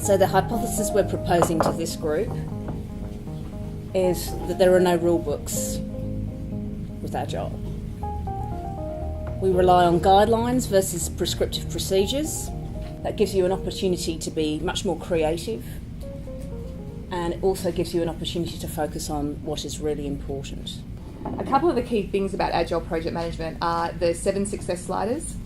So the hypothesis we're proposing to this group is that there are no rule books with Agile. We rely on guidelines versus prescriptive procedures. That gives you an opportunity to be much more creative, and it also gives you an opportunity to focus on what is really important. A couple of the key things about Agile Project Management are the 7 success sliders.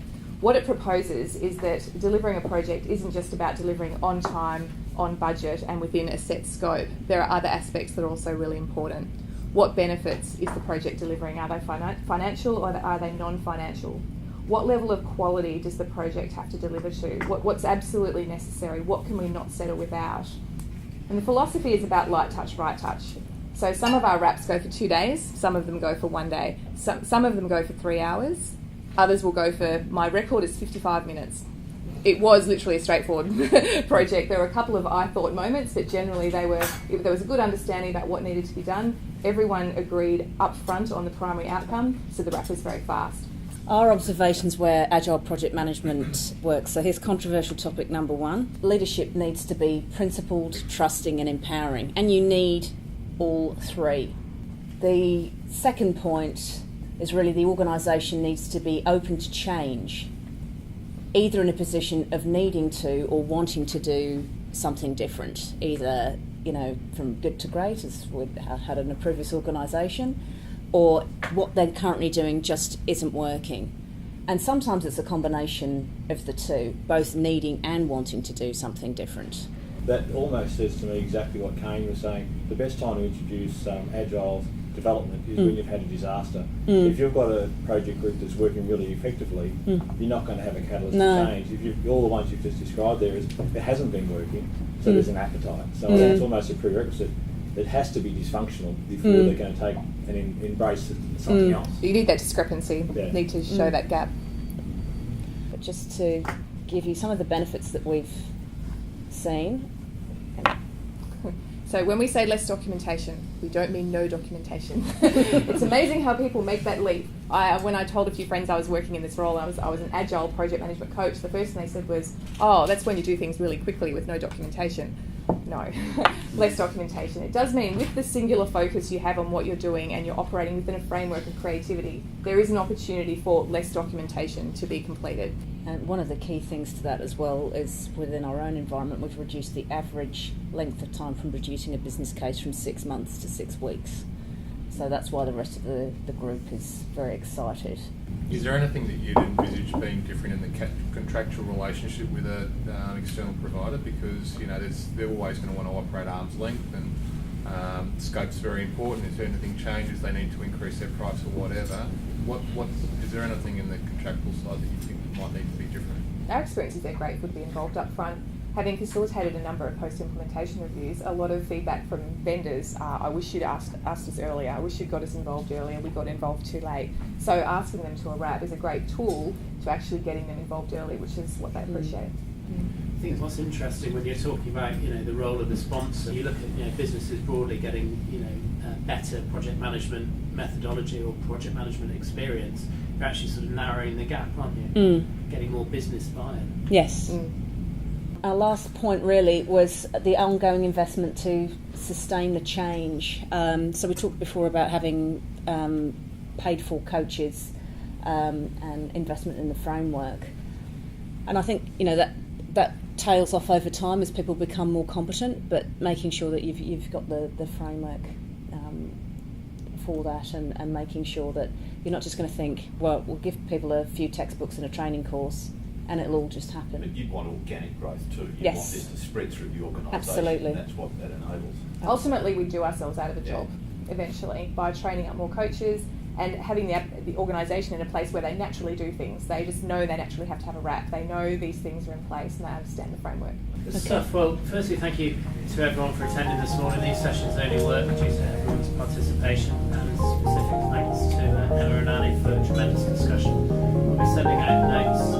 What it proposes is that delivering a project isn't just about delivering on time, on budget and within a set scope. There are other aspects that are also really important. What benefits is the project delivering? Are they financial or are they non-financial? What level of quality does the project have to deliver to? What's absolutely necessary? What can we not settle without? And the philosophy is about light touch, right touch. So some of our wraps go for 2 days, some of them go for 1 day, some of them go for 3 hours, others will go for, my record is 55 minutes. It was literally a straightforward project. There were a couple of I thought moments, but generally there was a good understanding about what needed to be done. Everyone agreed up front on the primary outcome, so the wrap was very fast. Our observations where Agile Project Management works. So here's controversial topic number 1. Leadership needs to be principled, trusting and empowering, and you need all 3. The second point is really the organisation needs to be open to change, either in a position of needing to or wanting to do something different, either, from good to great, as we had in a previous organisation, or what they're currently doing just isn't working. And sometimes it's a combination of the two, both needing and wanting to do something different. That almost says to me exactly what Kane was saying. The best time to introduce Agile development is when you've had a disaster. If you've got a project group that's working really effectively, you're not going to have a catalyst to change. If all the ones you've just described there is it hasn't been working, so there's an appetite. So it's almost a prerequisite. It has to be dysfunctional before they're going to take and embrace something else. You need that discrepancy, need to show that gap. But just to give you some of the benefits that we've seen. So when we say less documentation, we don't mean no documentation. It's amazing how people make that leap. When I told a few friends I was working in this role, I was an Agile Project Management Coach, the first thing they said was, oh, that's when you do things really quickly with no documentation. No, less documentation. It does mean with the singular focus you have on what you're doing and you're operating within a framework of creativity, there is an opportunity for less documentation to be completed. And one of the key things to that as well is within our own environment, we've reduced the average length of time from producing a business case from 6 months to 6 weeks. So that's why the rest of the group is very excited. Is there anything that you'd envisage being different in the contractual relationship with an external provider? Because they're always going to want to operate arm's length, and scope's very important. If anything changes, they need to increase their price or whatever. Is there anything in the contractual side that you think might need to be different? Our experience is they're grateful to be involved up front. Having facilitated a number of post-implementation reviews, a lot of feedback from vendors, I wish you'd asked us earlier, I wish you'd got us involved earlier, we got involved too late. So asking them to a wrap is a great tool to actually getting them involved early, which is what they appreciate. I think what's interesting when you're talking about the role of the sponsor, you look at businesses broadly getting better project management methodology or project management experience. You're actually sort of narrowing the gap, aren't you? Getting more business buy-in. Yes. Our last point really was the ongoing investment to sustain the change. So we talked before about having paid for coaches and investment in the framework. And I think that tails off over time as people become more competent, but making sure that you've got the framework for that, and making sure that you're not just going to think, well, we'll give people a few textbooks and a training course and it'll all just happen. But you'd want organic growth too. You Yes. want this to spread through the organisation. Absolutely. And that's what that enables. Ultimately, we do ourselves out of a job eventually by training up more coaches and having the organisation in a place where they naturally do things. They just know they naturally have to have a wrap. They know these things are in place and they understand the framework. Good stuff. Well, firstly, thank you to everyone for attending this morning. These sessions only work due to everyone's participation, and specific thanks to Emma and Annie for a tremendous discussion. We'll be sending out notes